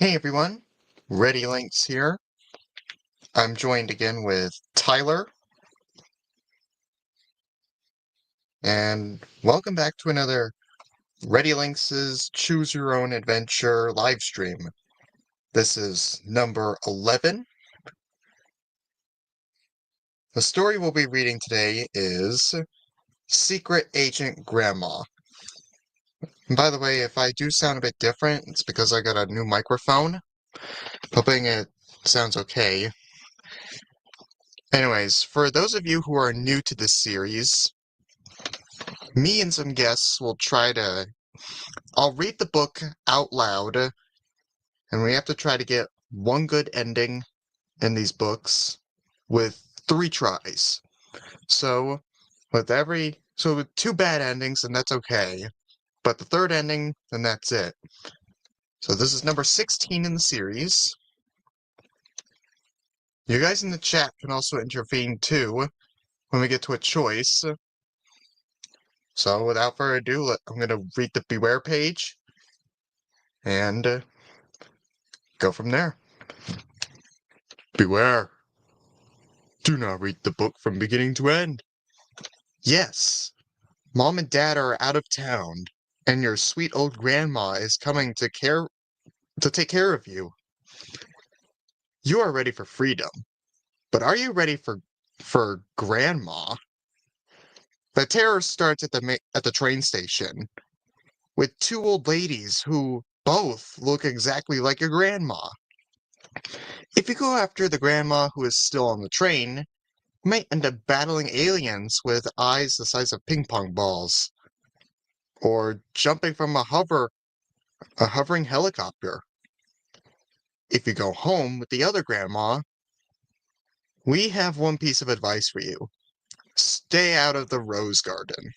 Hey everyone, Reddy Linx here. I'm joined again with Tyler, and welcome back to another Reddy Linx's Choose Your Own Adventure live stream. This is number 11. The story we'll be reading today is Secret Agent Grandma. And by the way, if I do sound a bit different, it's because I got a new microphone. Hoping it sounds okay. Anyways, for those of you who are new to this series, me and some guests will I'll read the book out loud, and we have to try to get one good ending in these books with 3 tries. So, with 2 bad endings, then that's okay. But the third ending, then that's it. So this is number 16 in the series. You guys in the chat can also intervene too when we get to a choice. So without further ado, I'm going to read the Beware page and go from there. Beware. Do not read the book from beginning to end. Yes, Mom and Dad are out of town, and your sweet old grandma is coming to take care of you. You are ready for freedom, but are you ready for grandma? The terror starts at the train station with 2 old ladies who both look exactly like your grandma. If you go after the grandma who is still on the train, you might end up battling aliens with eyes the size of ping pong balls, or jumping from a hovering helicopter. If you go home with the other grandma, we have one piece of advice for you. Stay out of the rose garden.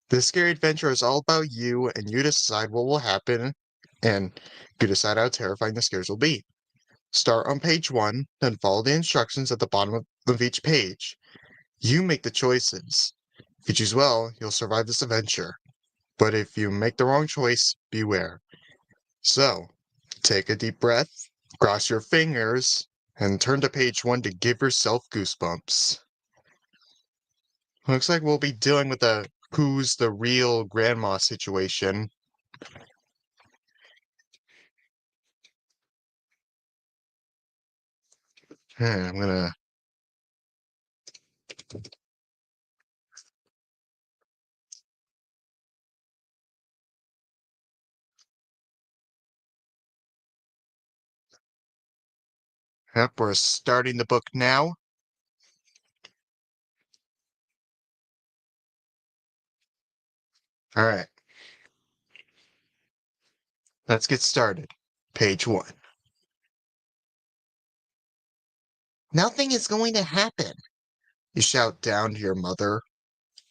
This scary adventure is all about you, and you decide what will happen, and you decide how terrifying the scares will be. Start on page 1, then follow the instructions at the bottom of each page. You make the choices. If you choose well, you'll survive this adventure. But if you make the wrong choice, beware. So, take a deep breath, cross your fingers, and turn to page 1 to give yourself goosebumps. Looks like we'll be dealing with a who's the real grandma situation. I'm gonna... Yep, we're starting the book now. Alright, let's get started. Page 1. Nothing is going to happen, you shout down to your mother.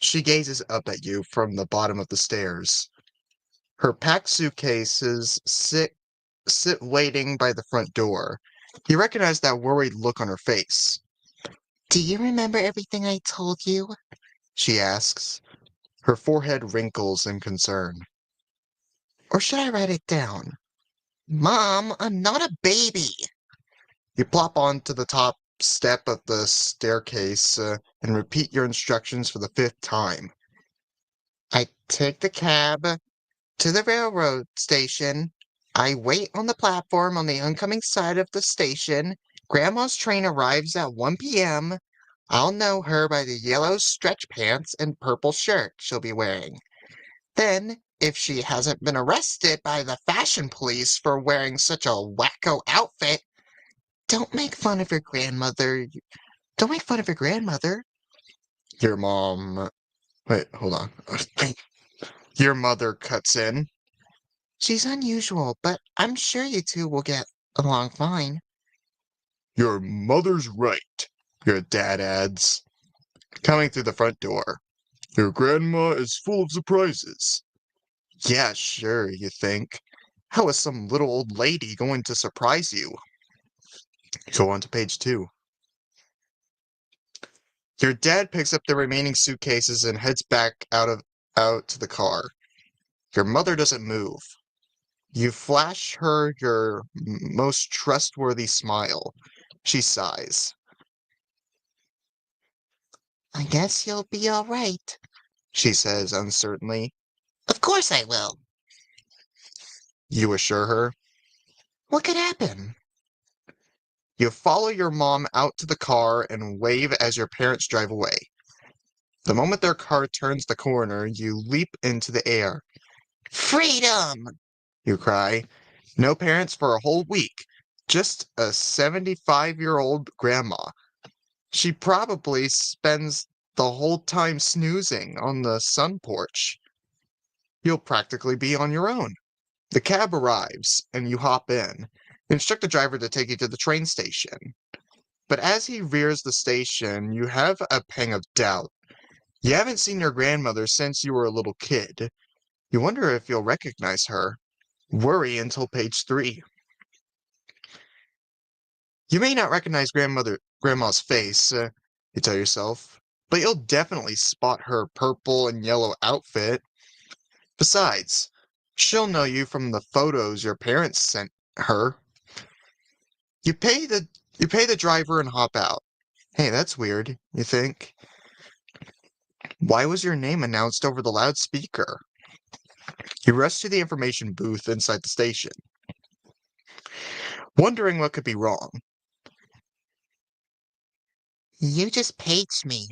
She gazes up at you from the bottom of the stairs. Her packed suitcases sit waiting by the front door. You recognize that worried look on her face. Do you remember everything I told you? She asks. Her forehead wrinkles in concern. Or should I write it down? Mom, I'm not a baby. You plop onto the top step of the staircase and repeat your instructions for the 5th time. I take the cab to the railroad station. I wait on the platform on the oncoming side of the station. Grandma's train arrives at 1 p.m. I'll know her by the yellow stretch pants and purple shirt she'll be wearing. Then, if she hasn't been arrested by the fashion police for wearing such a wacko outfit, don't make fun of your grandmother. Don't make fun of your grandmother. Your mom... Wait, hold on. Your mother cuts in. She's unusual, but I'm sure you two will get along fine. Your mother's right, your dad adds, coming through the front door. Your grandma is full of surprises. Yeah, sure, you think. How is some little old lady going to surprise you? Go on to page 2. Your dad picks up the remaining suitcases and heads back out to the car. Your mother doesn't move. You flash her your most trustworthy smile. She sighs. I guess you'll be all right, she says uncertainly. Of course I will. You assure her. What could happen? You follow your mom out to the car and wave as your parents drive away. The moment their car turns the corner, you leap into the air. Freedom! You cry. No parents for a whole week. Just a 75-year-old grandma. She probably spends the whole time snoozing on the sun porch. You'll practically be on your own. The cab arrives, and you hop in. Instruct the driver to take you to the train station. But as he rears the station, you have a pang of doubt. You haven't seen your grandmother since you were a little kid. You wonder if you'll recognize her. Worry until page 3. You may not recognize Grandma's face, you tell yourself, but you'll definitely spot her purple and yellow outfit. Besides, she'll know you from the photos your parents sent her. You pay the you pay the driver and hop out. Hey, that's weird, you think. Why was your name announced over the loudspeaker? You rush to the information booth inside the station, wondering what could be wrong. You just paged me,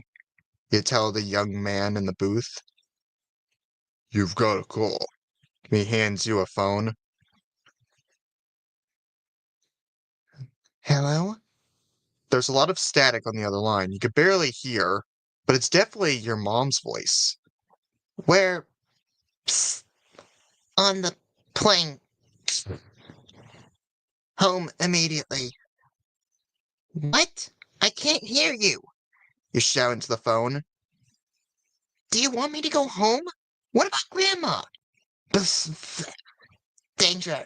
you tell the young man in the booth. You've got a call. He hands you a phone. Hello? There's a lot of static on the other line. You could barely hear, but it's definitely your mom's voice. Where? Psst, on the plane. Home immediately. What? I can't hear you. You shout into the phone. Do you want me to go home? What about Grandma? Danger.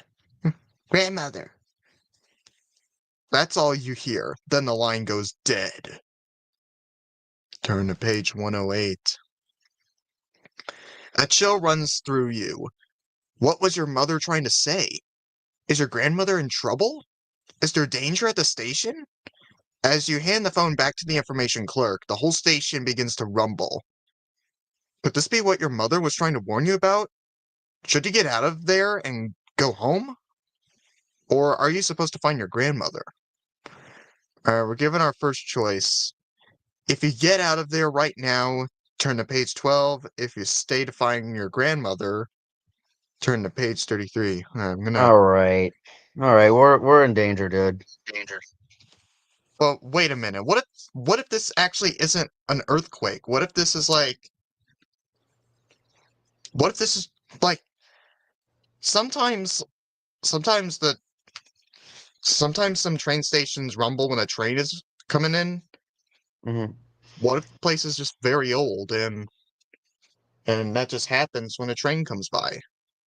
Grandmother. That's all you hear. Then the line goes dead. Turn to page 108. A chill runs through you. What was your mother trying to say? Is your grandmother in trouble? Is there danger at the station? As you hand the phone back to the information clerk, the whole station begins to rumble. Could this be what your mother was trying to warn you about? Should you get out of there and go home? Or are you supposed to find your grandmother? We're given our first choice. If you get out of there right now, turn to page 12. If you stay to find your grandmother, turn to page 33. I'm gonna. All right. All right, we're in danger, dude. Danger. Well, wait a minute. What if this actually isn't an earthquake? What if this is like what if this is like sometimes sometimes the sometimes some train stations rumble when a train is coming in? Hmm. What if the place is just very old and that just happens when a train comes by?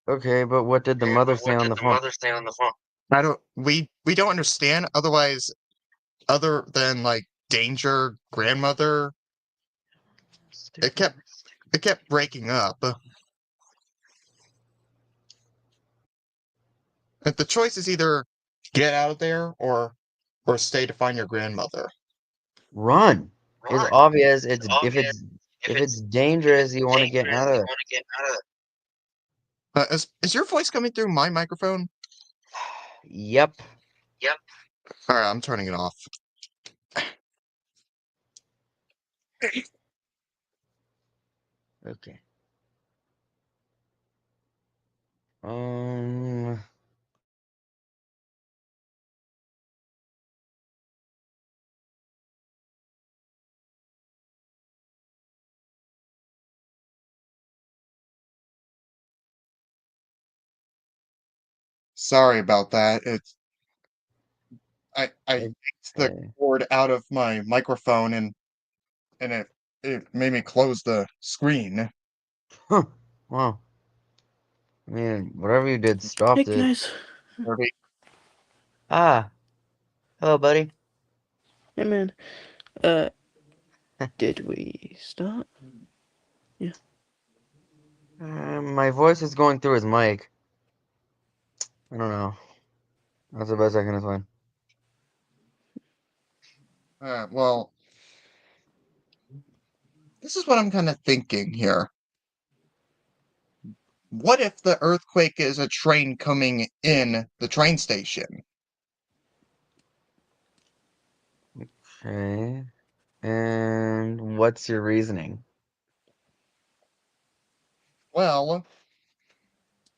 Okay, but what did the Okay, mother but say what on did the the phone? mother say on the phone? I don't we don't understand other than like danger grandmother. It kept it kept breaking up. If the choice is either get out of there or stay to find your grandmother. Run. It's Run. obvious. It's It's obvious if it's dangerous, you want to get out dangerous, of you there. want to get out of it. Is your voice coming through my microphone? Yep. Yep. All right, I'm turning it off. Okay. Um. Sorry about that. I It, takes the cord out of my microphone and it made me close the screen. huh. Wow. I mean, whatever you did Hey stopped it. guys, Alright. Ah. Hello, buddy. hey man, did we start? Yeah. My voice is going through his mic. I don't know. That's the best I can explain. Well, this is what I'm kind of thinking here. What if the earthquake is a train coming in the train station? Okay. And what's your reasoning? Well,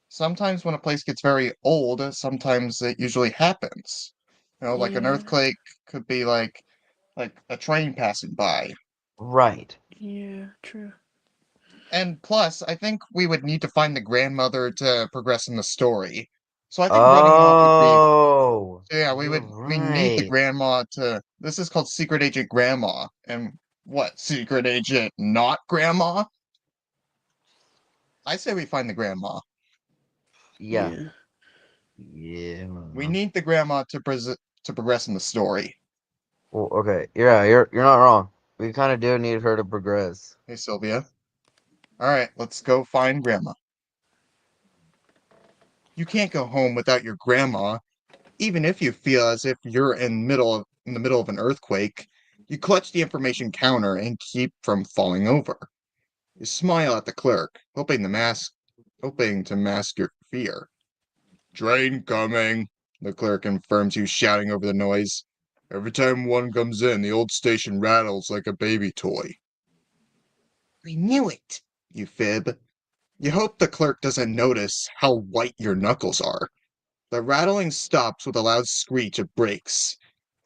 sometimes when a place gets very old, sometimes it usually happens. Like an Yeah. earthquake could be like a train passing by. Right. Yeah, true. And plus, I think we would need to find the grandmother to progress in the story. So I think running off would be Oh, yeah, you're we need the right. grandma to this is called Secret Agent Grandma. And what, Secret Agent not Grandma? I say we find the grandma. Yeah. Yeah. Yeah. We need the grandma to progress in the story. Well, okay. Yeah, you're not wrong. We kind of do need her to progress. Hey Sylvia. Alright, let's go find grandma. You can't go home without your grandma, even if you feel as if you're in the middle of an earthquake. You clutch the information counter and keep from falling over. You smile at the clerk, hoping to mask your fear. Train coming, the clerk informs you, shouting over the noise. Every time one comes in, the old station rattles like a baby toy. I knew it, you fib. You hope the clerk doesn't notice how white your knuckles are. The rattling stops with a loud screech of brakes.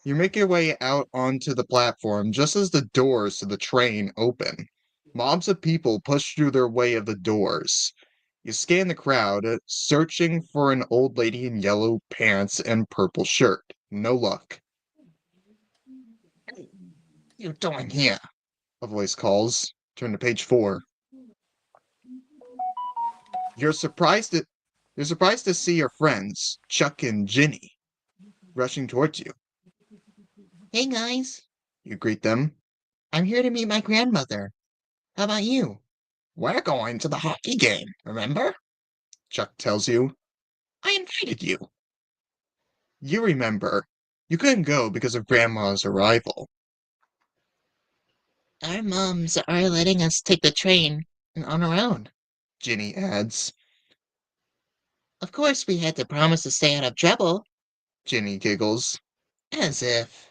You make your way out onto the platform just as the doors to the train open. Mobs of people push through their way of the doors. You scan the crowd, searching for an old lady in yellow pants and purple shirt. No luck. Hey, what are you doing here? A voice calls. Turn to page 4. You're surprised to, you're surprised to see your friends, Chuck and Ginny, rushing towards you. Hey guys, you greet them. I'm here to meet my grandmother. How about you? We're going to the hockey game, remember? Chuck tells you. I invited you. You remember. You couldn't go because of Grandma's arrival. Our moms are letting us take the train on our own, Ginny adds. Of course we had to promise to stay out of trouble, Ginny giggles. As if.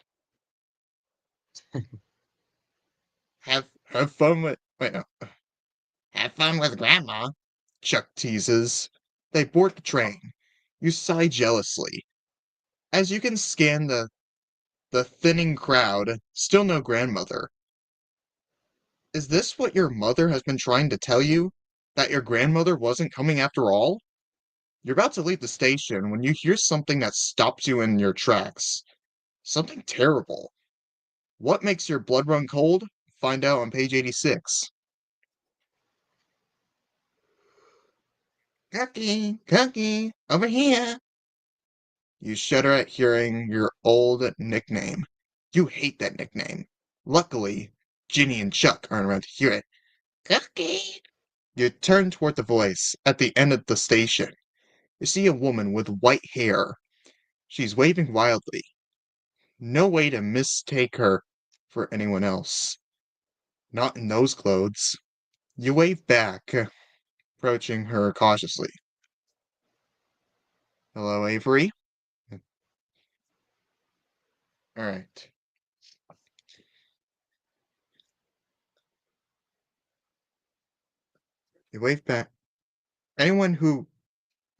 Have fun with wait no. Have fun with Grandma, Chuck teases. They board the train. You sigh jealously. As you can scan the thinning crowd, still no grandmother. Is this what your mother has been trying to tell you? That your grandmother wasn't coming after all? You're about to leave the station when you hear something that stops you in your tracks. Something terrible. What makes your blood run cold? Find out on page 86. Cookie, Cookie, over here. You shudder at hearing your old nickname. You hate that nickname. Luckily, Ginny and Chuck aren't around to hear it. Cookie! You turn toward the voice at the end of the station. You see a woman with white hair. She's waving wildly. No way to mistake her for anyone else. Not in those clothes. You wave back, approaching her cautiously. Hello, Avery? Alright. You wave back. Anyone who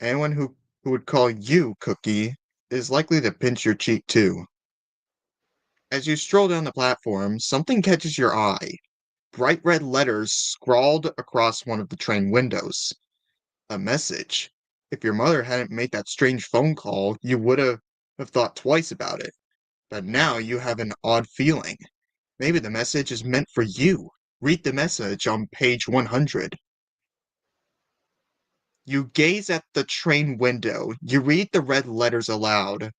anyone who would call you Cookie is likely to pinch your cheek too. As you stroll down the platform, something catches your eye. Bright red letters scrawled across one of the train windows. A message. If your mother hadn't made that strange phone call, you would have thought twice about it. But now you have an odd feeling. Maybe the message is meant for you. Read the message on page 100. You gaze at the train window. You read the red letters aloud.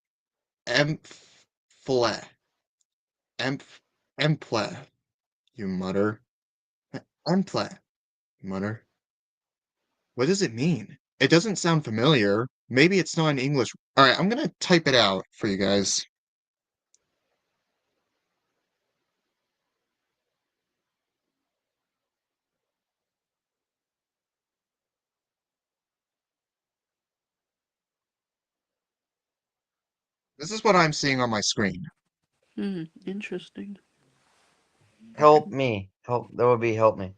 Emple. Emple, you mutter. Emple, you mutter. What does it mean? It doesn't sound familiar. Maybe it's not in English. Alright, I'm gonna type it out for you guys. This is what I'm seeing on my screen. Interesting. Help me. Help. That would be help me.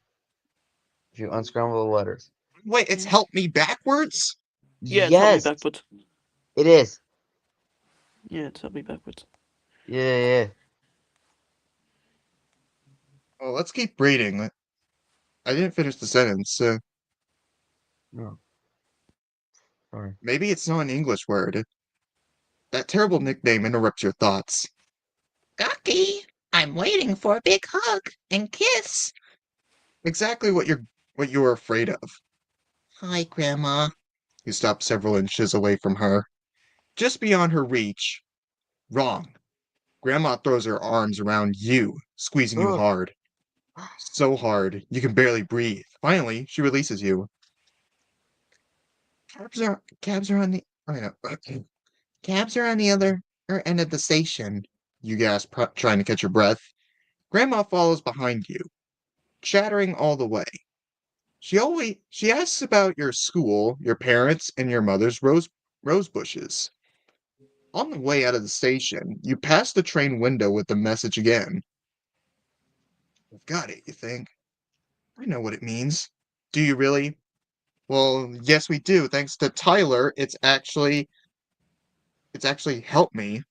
If you unscramble the letters. Wait, it's Yeah. help me backwards? Yeah, it's help me Yes, backwards. it is. Yeah, it's help me backwards. Yeah. Well, let's keep reading. I didn't finish the sentence. No. Sorry. Maybe it's not an English word. That terrible nickname interrupts your thoughts. Ducky, I'm waiting for a big hug and kiss. Exactly what you were afraid of. Hi, Grandma. You stop several inches away from her. Just beyond her reach. Wrong. Grandma throws her arms around you, squeezing you Ugh. hard. So hard, you can barely breathe. Finally, she releases you. Cabs are on the I know. Cabs are on the other end of the station. You gasp, trying to catch your breath. Grandma follows behind you, chattering all the way. She asks about your school, your parents, and your mother's rose bushes. On the way out of the station, you pass the train window with the message again. I've got it, you think? I know what it means. Do you really? Well, yes, we do. Thanks to Tyler, it's actually helped me,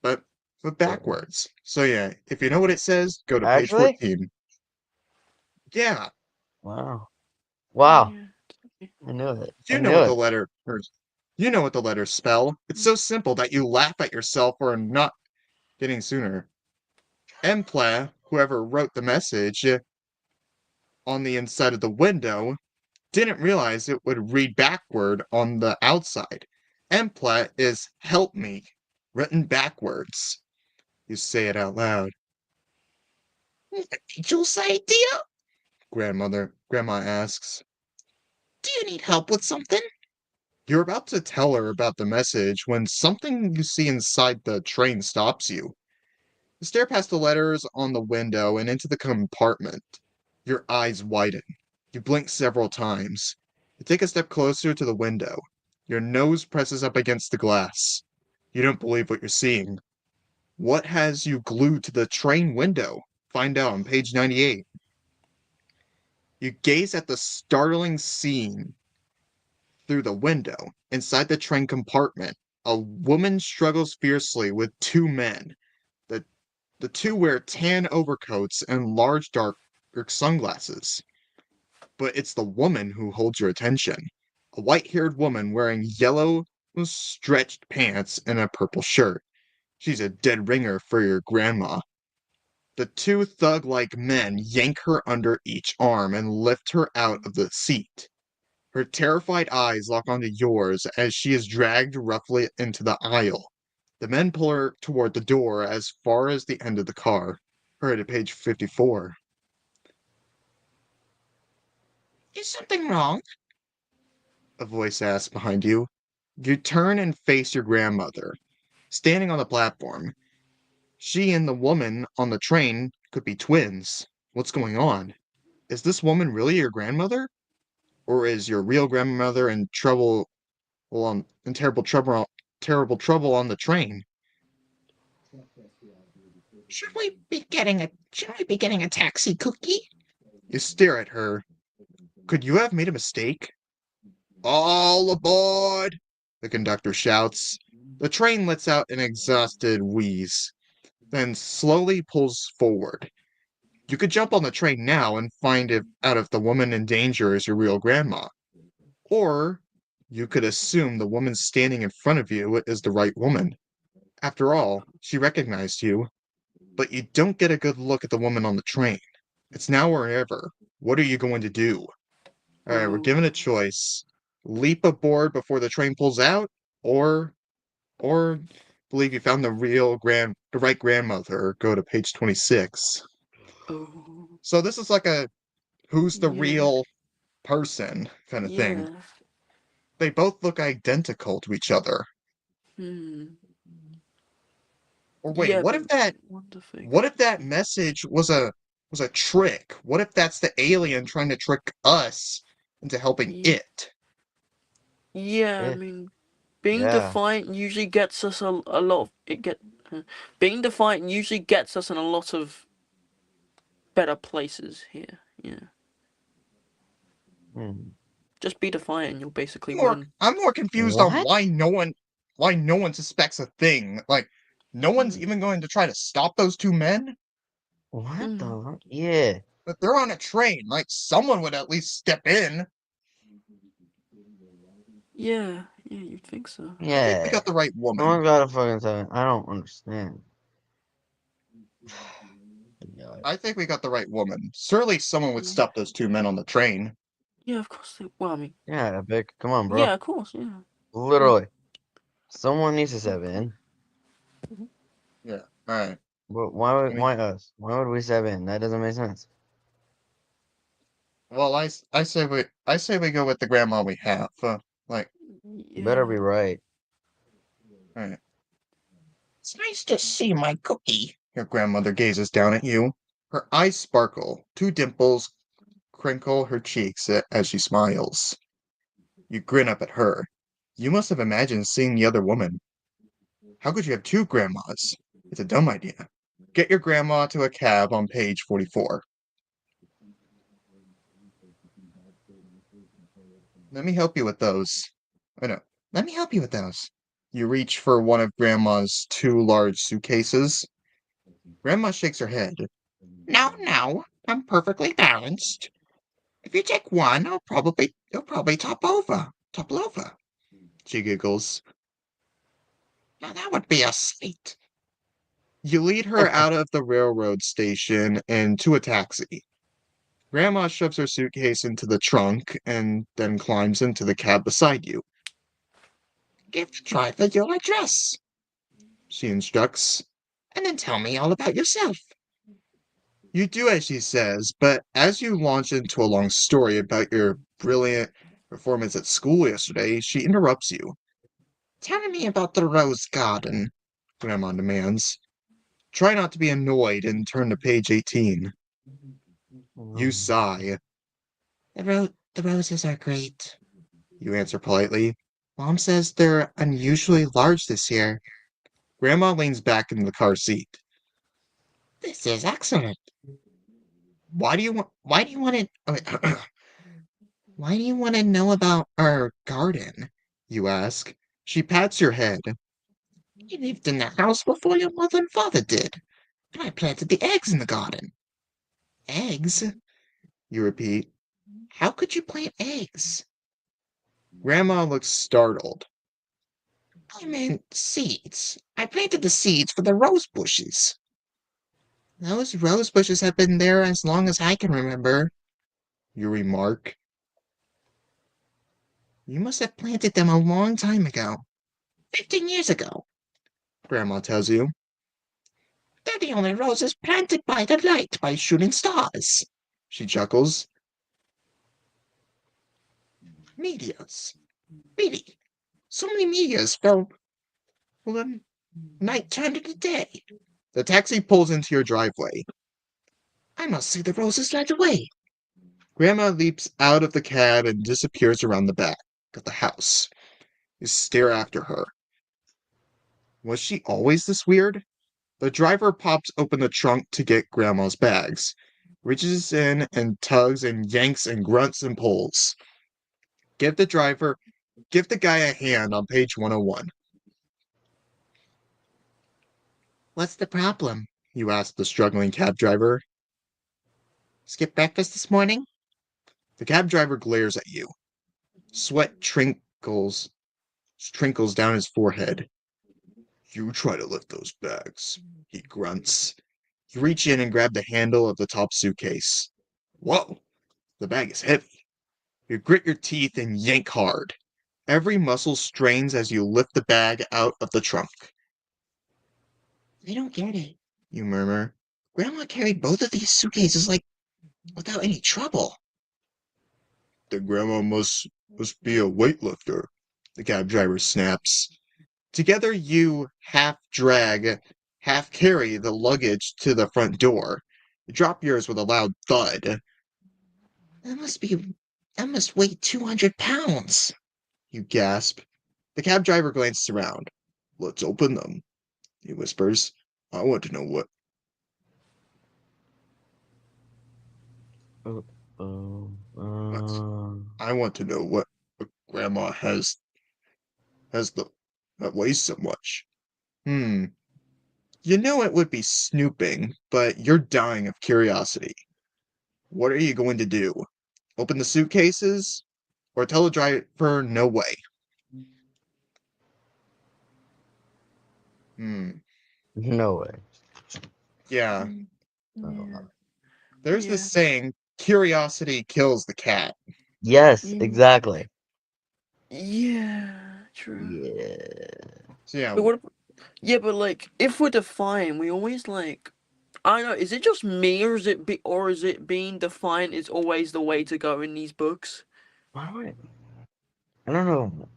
but backwards. So yeah, if you know what it says, go to page Actually? 14. Yeah, Wow. Wow. Yeah, it's okay. I knew it. I you know knew what the it. letter or you know what the letters spell. It's so simple that you laugh at yourself for not getting sooner. Empla, whoever wrote the message on the inside of the window, didn't realize it would read backward on the outside. Empla is help me, written backwards. You say it out loud. Angel's idea? Grandma asks. Do you need help with something? You're about to tell her about the message when something you see inside the train stops you. You stare past the letters on the window and into the compartment. Your eyes widen. You blink several times. You take a step closer to the window. Your nose presses up against the glass. You don't believe what you're seeing. What has you glued to the train window? Find out on page 98. You gaze at the startling scene through the window. Inside the train compartment, a woman struggles fiercely with two men. The, the two wear tan overcoats and large dark sunglasses. But it's the woman who holds your attention. A white-haired woman wearing yellow stretched pants and a purple shirt. She's a dead ringer for your grandma. The two thug-like men yank her under each arm and lift her out of the seat. Her terrified eyes lock onto yours as she is dragged roughly into the aisle. The men pull her toward the door as far as the end of the car. Hurry to page 54. Is something wrong? A voice asks behind you. You turn and face your grandmother, standing on the platform. She and the woman on the train could be twins. What's going on? Is this woman really your grandmother? Or is your real grandmother in trouble, in terrible trouble on the train? Shouldn't we be getting a taxi cookie? You stare at her. Could you have made a mistake? All aboard! The conductor shouts. The train lets out an exhausted wheeze, then slowly pulls forward. You could jump on the train now and find out if the woman in danger is your real grandma. Or you could assume the woman standing in front of you is the right woman. After all, she recognized you, but you don't get a good look at the woman on the train. It's now or never. What are you going to do? All right, we're Oh. given a choice. Leap aboard before the train pulls out, or or believe you found the right grandmother. Go to page 26. Oh. So this is like a who's the Yeah. real person kind of thing. Yeah. They both look identical to each other. Hmm. Or wait, Yeah, what but if that wonder what figure. if that message was a trick? What if that's the alien trying to trick us into helping Ye- it? Yeah, I It. mean, being Yeah. defiant usually gets us a lot of it get. Being defiant usually gets us in a lot of better places here. Yeah, Hmm. just be defiant and you'll basically More win. I'm more confused on What? why no one suspects a thing. Like no one's Mm. even going to try to stop those two men? What Mm. the fuck? Yeah. But they're on a train, like someone would at least step in. Yeah, yeah, you'd think so. I think we Yeah. got the right woman. Someone gotta fucking tell me. I don't understand. Yeah. I think we got the right woman. Surely someone would Mm. stop those two men on the train. Yeah, of course. Well, I mean, Yeah, Epic. Come on, bro. yeah, of course. Yeah. Literally. Someone needs to step in. Yeah. Alright. But I mean, why us? Why would we step in? That doesn't make sense. well, I say we go with the grandma we have. Like, Better be Yeah. right. alright. It's nice to see my cookie. Your grandmother gazes down at you. Her eyes sparkle. Two dimples crinkle her cheeks as she smiles. You grin up at her. You must have imagined seeing the other woman. How could you have two grandmas? It's a dumb idea. Get your grandma to a cab on page 44. Let me help you with those. Oh no, let me help you with those. You reach for one of Grandma's two large suitcases. Grandma shakes her head. No, no, I'm perfectly balanced. If you take one, you'll probably topple over. She giggles. Now that would be a sight. You lead her out of the railroad station and to a taxi. Grandma shoves her suitcase into the trunk and then climbs into the cab beside you. Give the driver your address, she instructs, and then tell me all about yourself. You do as she says, but as you launch into a long story about your brilliant performance at school yesterday, she interrupts you. Tell me about the rose garden, Grandma demands. Try not to be annoyed and turn to page 18. You sigh. The roses are great, you answer politely. Mom says they're unusually large this year. Grandma leans back in the car seat. This is excellent. Why do you want to why do you want to know about our garden? You ask. She pats your head. You lived in the house before your mother and father did, and I planted the eggs in the garden. Eggs? You repeat. How could you plant eggs? Grandma looks startled. I meant seeds. I planted the seeds for the rose bushes. Those rose bushes have been there as long as I can remember, you remark. You must have planted them a long time ago. 15 years ago, Grandma tells you. They're the only roses planted by the light by shooting stars. She chuckles. Meteors. Really? So many meteors fell. Well, then, night turned into day. The taxi pulls into your driveway. I must see the roses right away. Grandma leaps out of the cab and disappears around the back of the house. You stare after her. Was she always this weird? The driver pops open the trunk to get Grandma's bags, reaches in and tugs and yanks and grunts and pulls. Give the driver, give the guy a hand on page 101. What's the problem? You ask the struggling cab driver. Skip breakfast this morning? The cab driver glares at you. Sweat trinkles down his forehead. You try to lift those bags, he grunts. You reach in and grab the handle of the top suitcase. Whoa, the bag is heavy. You grit your teeth and yank hard. Every muscle strains as you lift the bag out of the trunk. I don't get it, you murmur. Grandma carried both of these suitcases like without any trouble. The grandma must be a weightlifter, the cab driver snaps. Together you half drag, half carry the luggage to the front door. You drop yours with a loud thud. That must be. That must weigh 200 pounds. You gasp. The cab driver glances around. Let's open them, he whispers. I want to know what. Oh, oh, What? uh, I want to know what grandma has that weighs so much. Hmm. You know it would be snooping, but you're dying of curiosity. What are you going to do? Open the suitcases? Or tell the driver no way? Hmm. no way. Yeah. Oh, Yeah. There's this Yeah. saying, curiosity kills the cat. yes, Yeah. exactly. Yeah. True. Yeah. So yeah, But what? Yeah, but like, if we're defiant, we always like. I don't know. Is it just me, or is it being defiant is always the way to go in these books? Why do I don't know.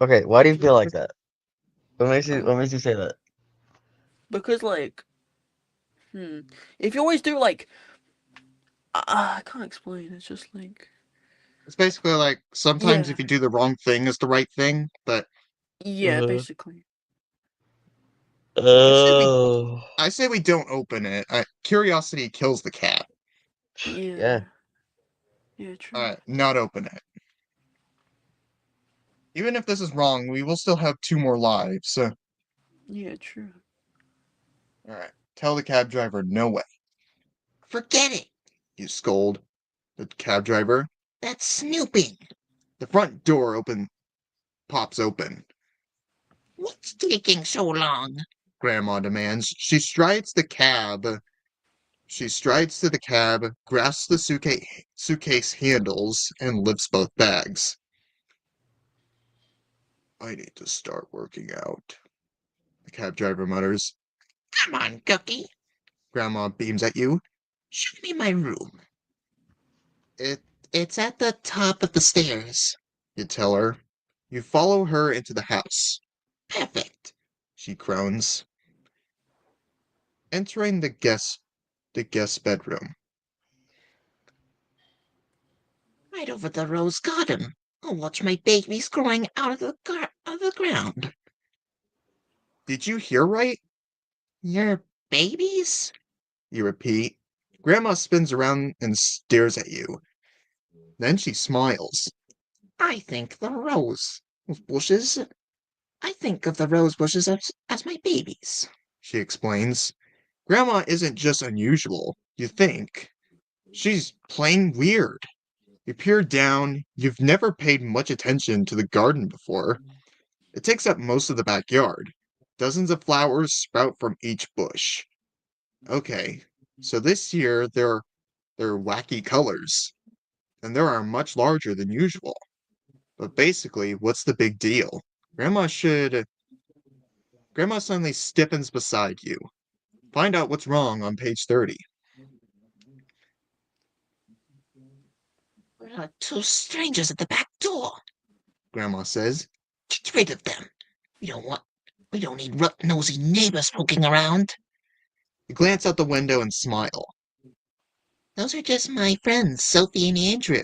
Okay, why do you feel like that? Uh, What makes you say that? because like, if you always do like, I can't explain. It's just like, it's basically like sometimes yeah, if you do the wrong thing is the right thing, but yeah, Uh-huh. basically, I say we Oh. I say we don't open it. Curiosity kills the cat. yeah, Yeah. yeah, true, Alright, not open it. Even if this is wrong, we will still have two more lives. yeah, true. Alright, tell the cab driver no way. Forget it, you scold. The cab driver. That's snooping. The front door pops open. What's taking so long? Grandma demands. She strides to the cab, grasps the suitcase handles, and lifts both bags. I need to start working out, the cab driver mutters. Come on, Cookie. Grandma beams at you. Show me my room. It it's at the top of the stairs, you tell her. You follow her into the house. Perfect, she groans, entering the guest bedroom. Right over the rose garden. I'll watch my babies growing out of the ground. Did you hear right? Your babies? You repeat. Grandma spins around and stares at you. Then she smiles. I think the rose bushes. I think of the rose bushes as my babies, she explains. Grandma isn't just unusual, you think. She's plain weird. You peer down, you've never paid much attention to the garden before. It takes up most of the backyard. Dozens of flowers sprout from each bush. Okay, so this year they're wacky colors, and they are much larger than usual. But basically, what's the big deal? Grandma should. Grandma suddenly stiffens beside you. Find out what's wrong on page 30. There are two strangers at the back door, Grandma says. Get rid of them. We don't want. We don't need nosy neighbors poking around. You glance out the window and smile. Those are just my friends, Sophie and Andrew,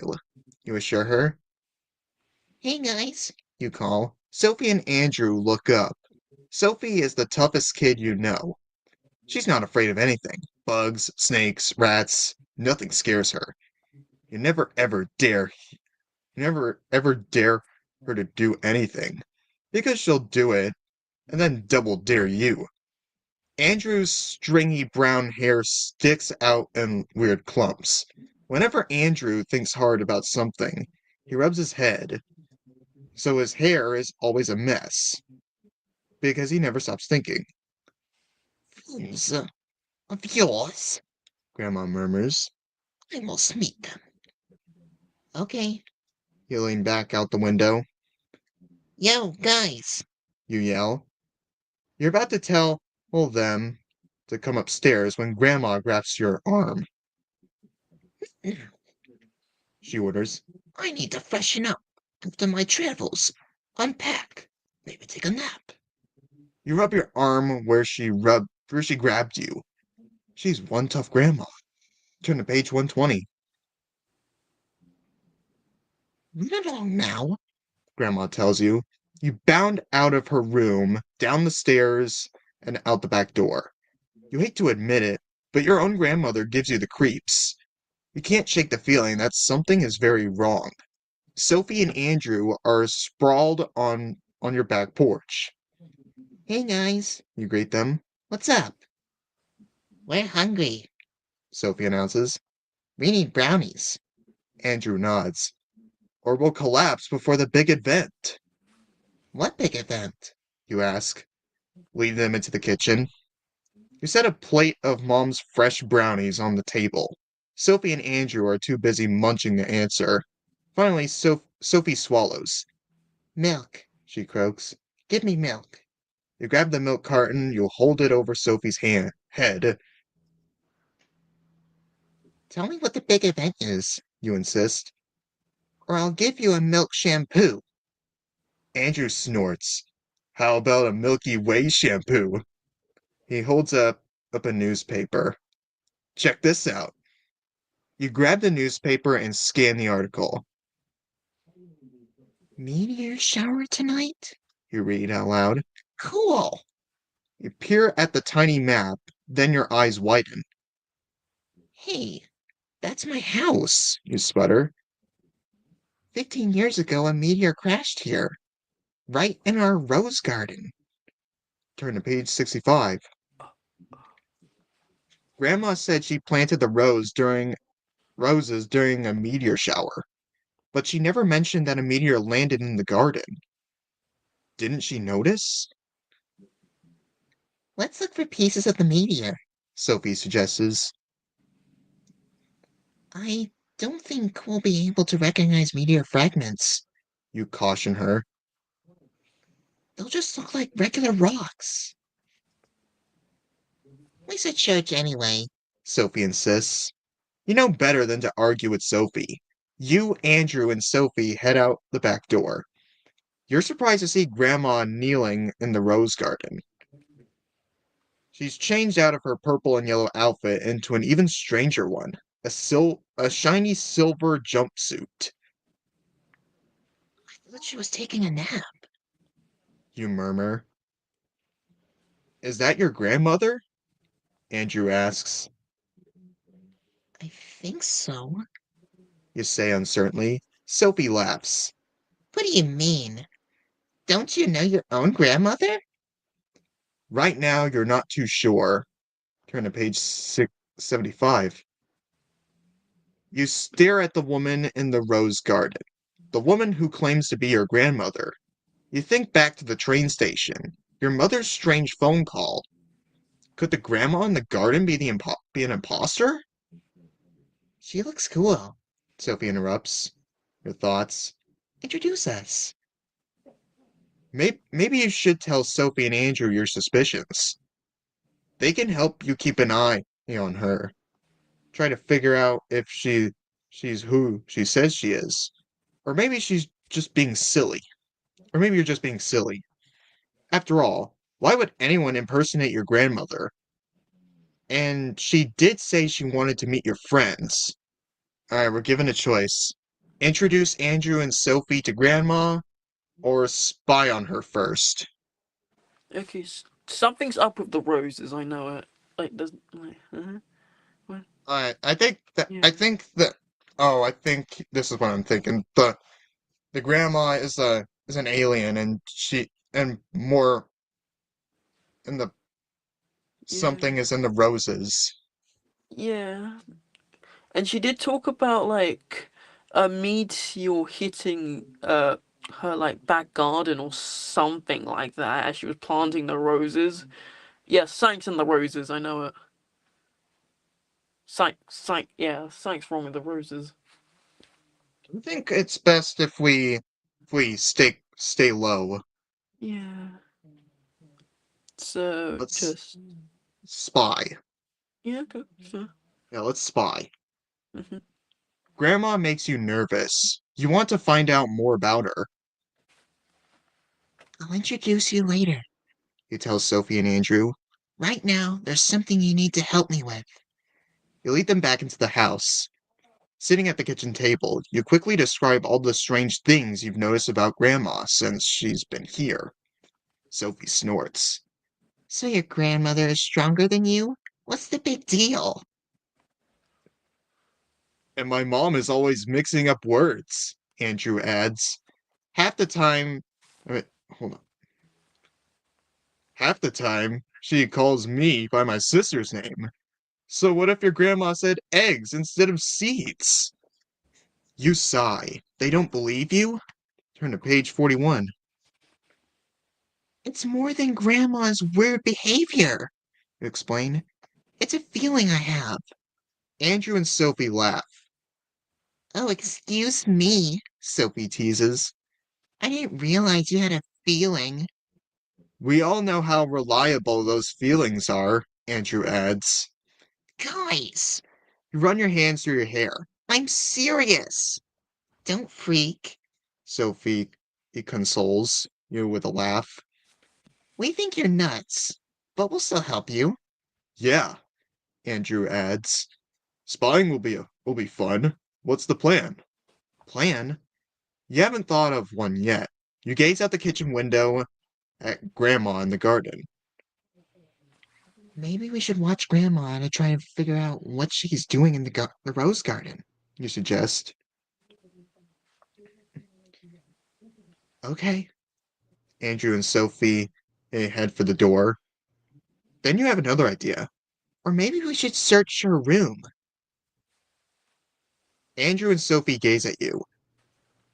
you assure her. Hey guys, you call. Sophie and Andrew look up. Sophie is the toughest kid you know. She's not afraid of anything. Bugs, snakes, rats, nothing scares her. You never ever dare her to do anything. Because she'll do it, and then double dare you. Andrew's stringy brown hair sticks out in weird clumps. Whenever Andrew thinks hard about something, he rubs his head, so his hair is always a mess, because he never stops thinking. Friends of yours? Grandma murmurs. I must meet them. Okay. You lean back out the window. Yo, guys, you yell. You're about to tell, well, them to come upstairs when Grandma grabs your arm, she orders. I need to freshen up after my travels. Unpack. Maybe take a nap. You rub your arm where she grabbed you. She's one tough grandma. Turn to page 120. Read along now, Grandma tells you. You bound out of her room, down the stairs, and out the back door. You hate to admit it, but your own grandmother gives you the creeps. You can't shake the feeling that something is very wrong. Sophie and Andrew are sprawled on your back porch. Hey guys, you greet them. What's up? We're hungry, Sophie announces. We need brownies. Andrew nods. Or we'll collapse before the big event. What big event? You ask. Lead them into the kitchen. You set a plate of Mom's fresh brownies on the table. Sophie and Andrew are too busy munching to answer. Finally, Sophie swallows. Milk, she croaks. Give me milk. You grab the milk carton, you hold it over Sophie's head. Tell me what the big event is, you insist, or I'll give you a milk shampoo. Andrew snorts. How about a Milky Way shampoo? He holds up a newspaper. Check this out. You grab the newspaper and scan the article. Meteor shower tonight? You read out loud. Cool. You peer at the tiny map, then your eyes widen. Hey, that's my house, you sputter. 15 years ago, a meteor crashed here, right in our rose garden. Turn to page 65. Grandma said she planted the roses during a meteor shower, but she never mentioned that a meteor landed in the garden. Didn't she notice? Let's look for pieces of the meteor, Sophie suggests. I don't think we'll be able to recognize meteor fragments, you caution her. They'll just look like regular rocks. We should church anyway, Sophie insists. You know better than to argue with Sophie. You, Andrew, and Sophie head out the back door. You're surprised to see Grandma kneeling in the rose garden. She's changed out of her purple and yellow outfit into an even stranger one, a shiny silver jumpsuit. I thought she was taking a nap, you murmur. Is that your grandmother? Andrew asks. I think so, you say uncertainly. Sophie laughs. What do you mean? Don't you know your own grandmother? Right now, you're not too sure. Turn to page 675. You stare at the woman in the rose garden, the woman who claims to be your grandmother. You think back to the train station, your mother's strange phone call. Could the grandma in the garden be an imposter? She looks cool, Sophie interrupts. Your thoughts. Introduce us. Maybe you should tell Sophie and Andrew your suspicions. They can help you keep an eye on her. Try to figure out if she's who she says she is. Or maybe she's just being silly. Or maybe you're just being silly. After all, why would anyone impersonate your grandmother? And she did say she wanted to meet your friends. Alright, we're given a choice. Introduce Andrew and Sophie to Grandma, or spy on her first. Okay, something's up with the roses. I know it. Like, doesn't like, what? I think that I think this is what I'm thinking. The grandma is an alien and she and more and the Yeah, something is in the roses. yeah. And she did talk about like a meteor hitting her like back garden or something like that as she was planting the roses. Yeah, something's in the roses. I know it. Yeah, something's wrong with the roses. I think it's best if we stay low. Yeah. So Let's just spy. yeah, okay. So, Yeah, let's spy. mhm. Grandma makes you nervous. You want to find out more about her. I'll introduce you later, he tells Sophie and Andrew. Right now, there's something you need to help me with. You lead them back into the house. Sitting at the kitchen table, you quickly describe all the strange things you've noticed about Grandma since she's been here. Sophie snorts. So your grandmother is stronger than you? What's the big deal? And my mom is always mixing up words, Andrew adds. Half the time. Wait, hold on. Half the time, she calls me by my sister's name. So what if your grandma said eggs instead of seeds? You sigh. They don't believe you? Turn to page 41. It's more than grandma's weird behavior, you explain. It's a feeling I have. Andrew and Sophie laugh. Oh, excuse me, Sophie teases. I didn't realize you had a feeling. We all know how reliable those feelings are, Andrew adds. Guys, you run your hands through your hair. I'm serious. Don't freak, Sophie consoles you with a laugh. We think you're nuts, but we'll still help you. Yeah, Andrew adds. Spying will be fun. What's the plan? Plan? You haven't thought of one yet. You gaze out the kitchen window at Grandma in the garden. Maybe we should watch Grandma to try and figure out what she's doing in the rose garden, you suggest. Okay. Andrew and Sophie head for the door. Then you have another idea. Or maybe we should search her room. Andrew and Sophie gaze at you.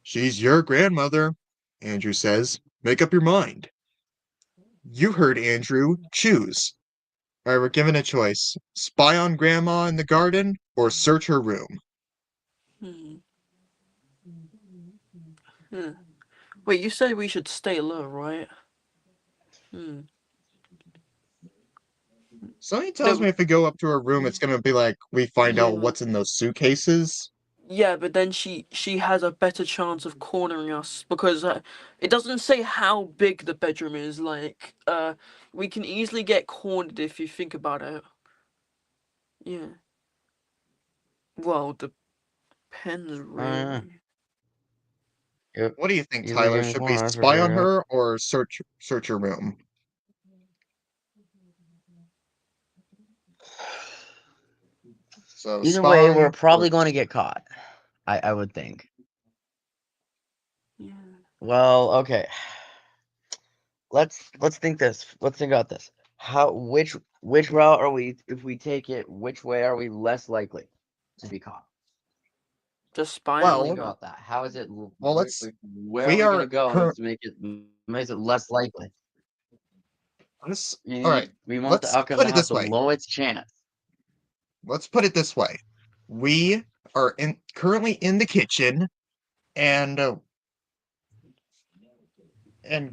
She's your grandmother, Andrew says. Make up your mind. You heard Andrew. Choose. All right, we're given a choice. Spy on Grandma in the garden or search her room. Hmm. Hmm. Wait, you said we should stay low, right? Hmm. Something tells The, me if we go up to her room, it's gonna be like we find out yeah. what's in those suitcases. Yeah, but then she has a better chance of cornering us because it doesn't say how big the bedroom is. Like, we can easily get cornered if you think about it. Yeah. Well, depends Uh, really. yep. What do you think, Easily Tyler? getting Should we cornered, I spy figured on it out. her or search her room? So Either way, we're spy or probably going to get caught. I would think. Yeah. Well, okay. Let's think this. Let's think about this. How which route are we if we take it? Which way are we less likely to be caught? Just spying well, on Think her. about that. How is it? well, let's. Where are We we gonna are go current. to makes it less likely? Let's. You All right. need we want the Let's outcome put to it have this the way. lowest chance. Let's put it this way. We are currently in the kitchen, and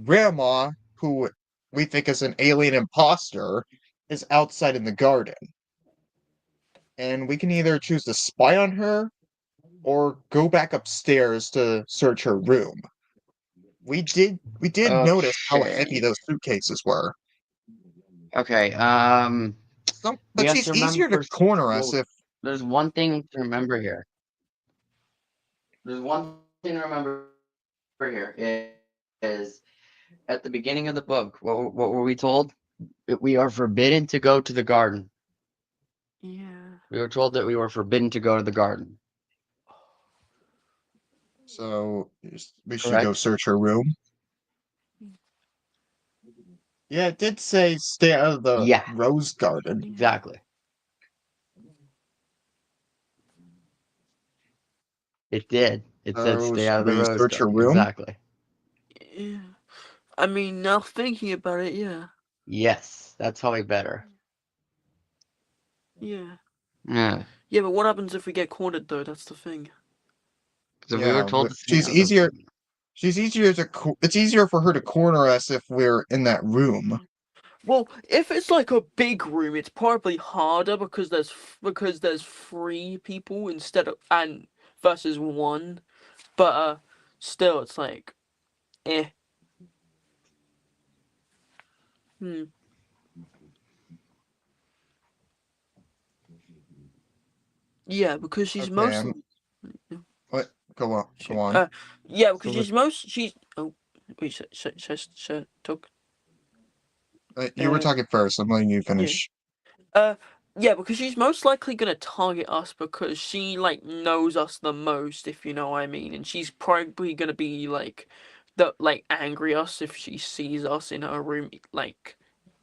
Grandma, who we think is an alien imposter, is outside in the garden. And we can either choose to spy on her or go back upstairs to search her room. We did notice how heavy Okay. those suitcases were. Okay. We But have she's to remember easier to first. corner us Well, if there's one thing to remember here. There's one thing to remember here is at the beginning of the book. What were we told? We are forbidden to go to the garden. Yeah. We were told that we were forbidden to go to the garden. so. We should go Correct? search her room. Yeah, it did say stay out of the Yeah, rose garden. Yeah. exactly. It did. It said So stay out should of the we rose search her garden. room? Exactly. Yeah. I mean, now thinking about it, yeah. Yes, that's probably better. Yeah. Yeah, Yeah, but what happens if we get cornered though? That's the thing. because we were Yeah, told to stay she's out of easier. the. She's easier to. It's easier for her to corner us if we're in that room. Well, if it's like a big room, it's probably harder because there's three people instead of and versus 1. But still, it's like, eh. Hmm. Yeah, because she's Okay, mostly. what? Go on, go Shit. on. Yeah, because So she's. Oh, wait, talk. you were talking first. I'm letting you Yeah. finish. Uh, yeah, because she's most likely gonna target us because she like knows us the most, if you know what I mean, and she's probably gonna be like, angry us if she sees us in her room, like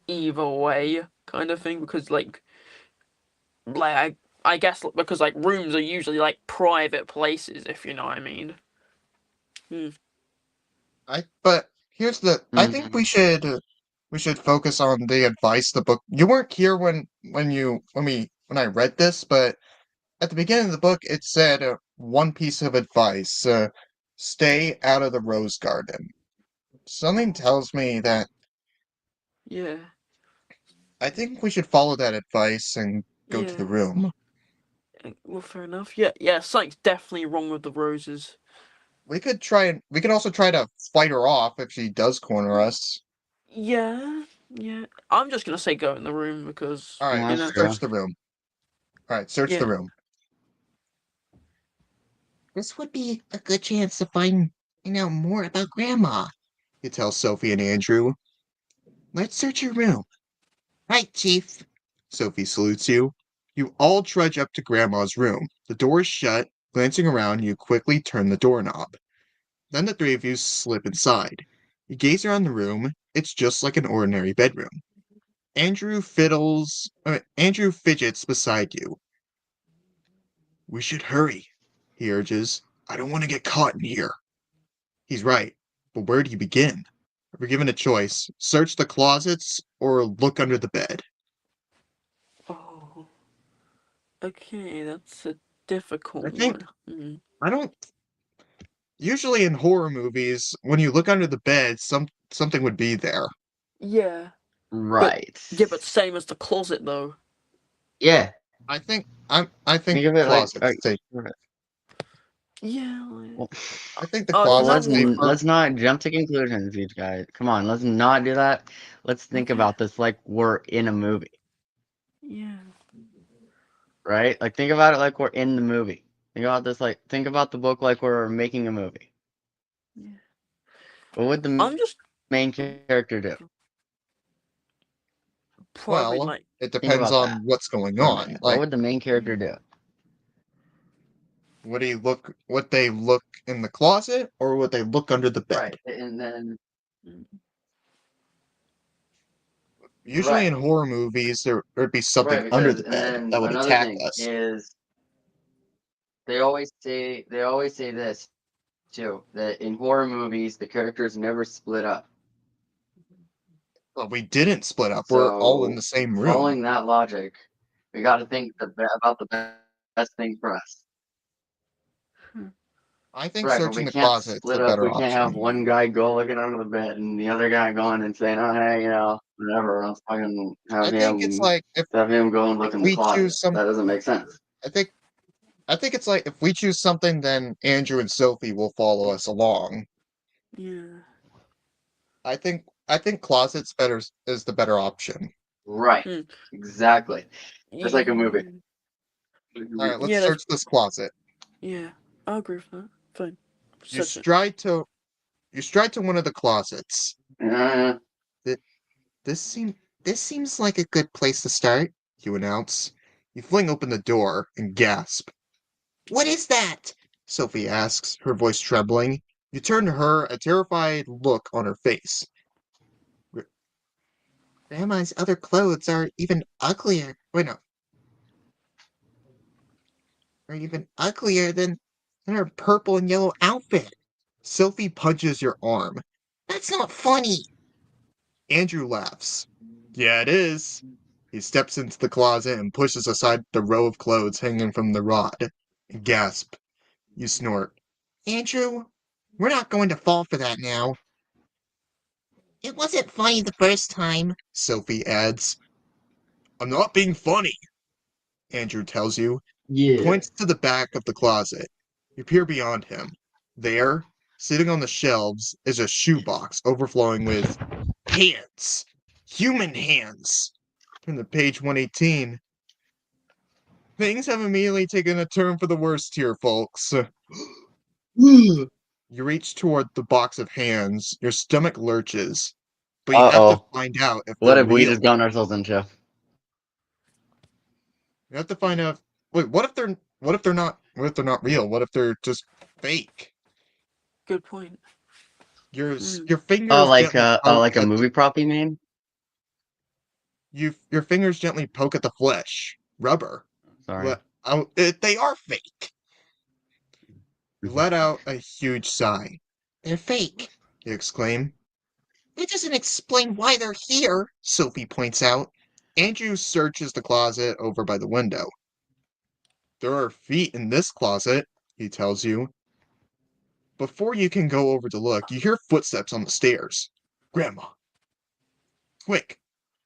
either way, kind of thing. Because I guess because like rooms are usually like private places, if you know what I mean. Hmm. But here's the. I think Mhm. we should focus on the advice the book. You weren't here when I read this, but at the beginning of the book it said one piece of advice: stay out of the rose garden. Something tells me that Yeah. I think we should follow that advice and go to the Yeah. room. Well, fair enough. Yeah. Yeah. Something's definitely wrong with the roses. We could also try to fight her off if she does corner us. Yeah. Yeah. I'm just gonna say go in the room because All right, you That's know. true. search the room. All right, search the Yeah. room. This would be a good chance to find out more about Grandma. You tell Sophie and Andrew. Let's search your room. Right, Chief. Sophie salutes you. You all trudge up to Grandma's room. The door is shut. Glancing around, you quickly turn the doorknob. Then the three of you slip inside. You gaze around the room. It's just like an ordinary bedroom. Andrew fidgets beside you. We should hurry, he urges. I don't want to get caught in here. He's right, but where do you begin? If you're given a choice, search the closets or look under the bed. Oh. Okay, that's a I difficult think one. Mm. I don't usually in horror movies when you look under the bed, something would be there. Yeah. But Right. yeah, but same as the closet though. Yeah. I think Think of it like, closets safe. Yeah. well, I think the Oh, closet's that one. safer. let's not jump to conclusions, you guys. Come on, let's not do that. Let's think Okay. about this like we're in a movie, Yeah. right? Like think about it like we're in the movie. Think about the book like we're making a movie. Yeah. What would the I'm just main character do? probably Well, like. it Think depends about that on what's going for a on. minute. What Like, would the main Yeah. character do? would they look in the closet or would they look under the bed? Right, and then Mm. Usually in right, horror movies, there'd be something right, under because the and bed then that would another attack thing us. is they always say this too, that in horror movies the characters never split up. But we didn't split up. We're all in the So same room. following that logic, we got to think about the best thing for us. Hmm. I think Right, but searching we the can't closet's a split up. better We can't have option. one guy go looking under the bed and the other guy going and saying, "Oh, hey, whatever." Let's fucking I think it's like have him go and if look in the we closet. choose some. That doesn't make sense. I think I think it's like if we choose something, then Andrew and Sophie will follow us along. Yeah. I think closets better is the better option. Right, Hmm. exactly. Just like a movie. Yeah. All right, let's Yeah. That's. search this closet. Yeah. I agree with that. Fine. You Search it. stride to you stride to one of the closets. Uh, Th- this seems like a good place to start, you announce. You fling open the door and gasp. What is that? Sophie asks, her voice trembling. You turn to her, a terrified look on her face. Grandma's other clothes are even uglier. Wait, no, are even uglier than her purple and yellow outfit. Sophie punches your arm. That's not funny. Andrew laughs. Yeah, it is. He steps into the closet and pushes aside the row of clothes hanging from the rod. Gasp. You snort. Andrew, we're not going to fall for that now. It wasn't funny the first time, Sophie adds. I'm not being funny, Andrew tells you. He yeah. points to the back of the closet. You peer beyond him. There, sitting on the shelves, is a shoebox overflowing with hands. Human hands. Turn to page 118. Things have immediately taken a turn for the worst here, folks. You reach toward the box of hands. Your stomach lurches. But you have to Uh-oh. find out if What they're have we real. just gotten ourselves into? You have to find out. Wait, what if they're not real? What if they're just fake? Good point. Hmm. Your fingers gently poke Like a at movie prop you made? your fingers gently poke at the flesh. Rubber. Sorry. They are fake. You let out a huge sigh. They're fake, you exclaim. That doesn't explain why they're here, Sophie points out. Andrew searches the closet over by the window. There are feet in this closet, he tells you. Before you can go over to look, you hear footsteps on the stairs. Grandma. Quick.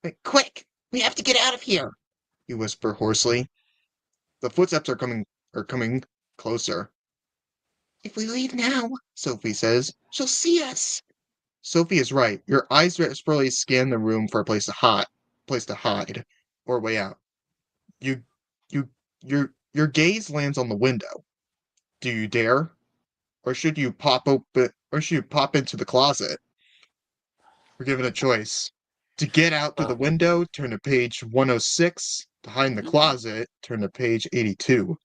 Wait, quick! We have to get out of here, you whisper hoarsely. The footsteps are coming closer. If we leave now, Sophie says, she'll see us. Sophie is right. Your eyes desperately scan the room for a place to hide, or a way out. You, you, your gaze lands on the window. Do you dare, or should you pop into the closet? We're given a choice. To get out through the Uh, window, turn to page 106. To hide in the closet, turn to page 82.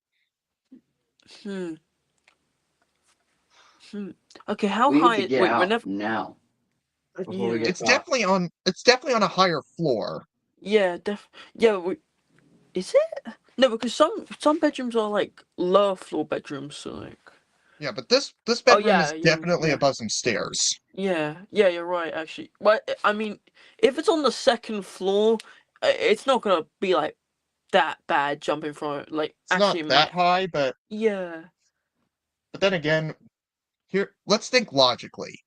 hmm. Hmm. Okay, how We need to high? get Wait, out whenever. now before we Yeah. get It's caught. definitely on. It's definitely on a higher floor. Yeah. Yeah. Is it? No, because some bedrooms are like lower floor bedrooms. So like. Yeah, but this Oh bedroom yeah. is Yeah. definitely Yeah. above some stairs. Yeah. Yeah. You're right. Actually. Well, I mean, if it's on the second floor, it's not gonna be like that bad jumping from it. Like, It's actually, not it that might. high, but Yeah. then again, here let's think logically.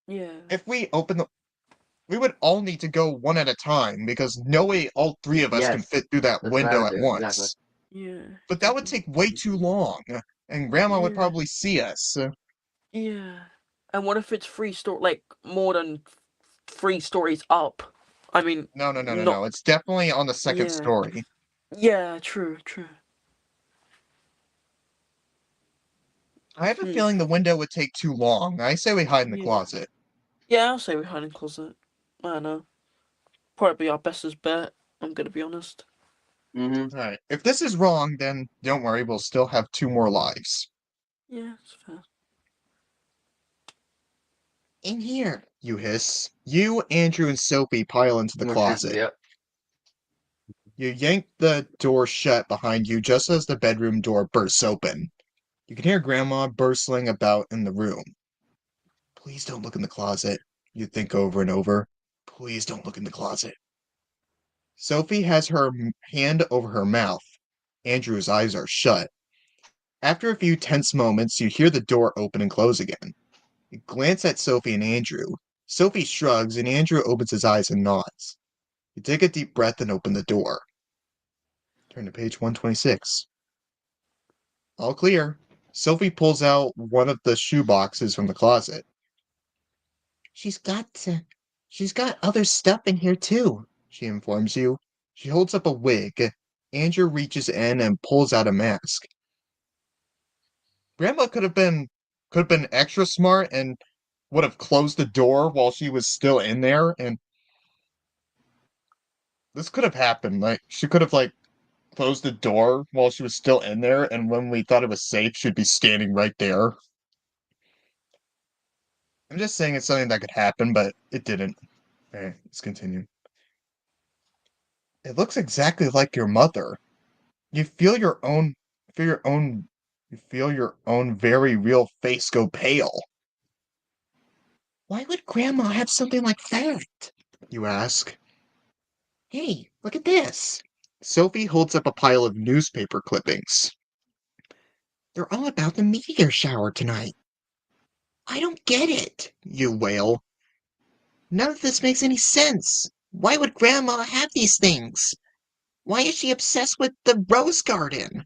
Yeah. If we would all need to go one at a time because no way all three of us can Yes. fit through that That's what I window would at do. Exactly. once. Yeah. But that would Definitely. take way too long, and Grandma would Yeah. probably see us. Yeah. And what if it's like more than 3 stories up? I mean, No, no, no, no, not. no. It's definitely on the second Yeah. story. Yeah. True. True. I have a Hmm. feeling the window would take too long. I say we hide in the Yeah. closet. Yeah. I'll say we're hiding closet. I don't know. Probably our bestest bet. I'm gonna be honest. Mm-hmm. Alright, if this is wrong, then don't worry, we'll still have 2 more lives. Yeah. It's fair. In here, you hiss. You, Andrew, and Sophie pile into the More chances. closet. Yep. You yank the door shut behind you just as the bedroom door bursts open. You can hear Grandma bustling about in the room. Please don't look in the closet, you think over and over. Please don't look in the closet. Sophie has her hand over her mouth. Andrew's eyes are shut. After a few tense moments, you hear the door open and close again. You glance at Sophie and Andrew. Sophie shrugs, and Andrew opens his eyes and nods. You take a deep breath and open the door. Turn to page 126. All clear. Sophie pulls out one of the shoe boxes from the closet. She's got other stuff in here too, she informs you. She holds up a wig. Andrew reaches in and pulls out a mask. Grandma could have been extra smart and would have closed the door while she was still in there, and this could have happened. Like she could have closed the door while she was still in there, and when we thought it was safe, she'd be standing right there. I'm just saying it's something that could happen, but it didn't. Okay, let's continue. It looks exactly like your mother. You feel your own, you feel your own very real face go pale. Why would Grandma have something like that? You ask. Hey, look at this. Sophie holds up a pile of newspaper clippings. They're all about the meteor shower tonight. I don't get it, you wail. None of this makes any sense. Why would Grandma have these things? Why is she obsessed with the rose garden?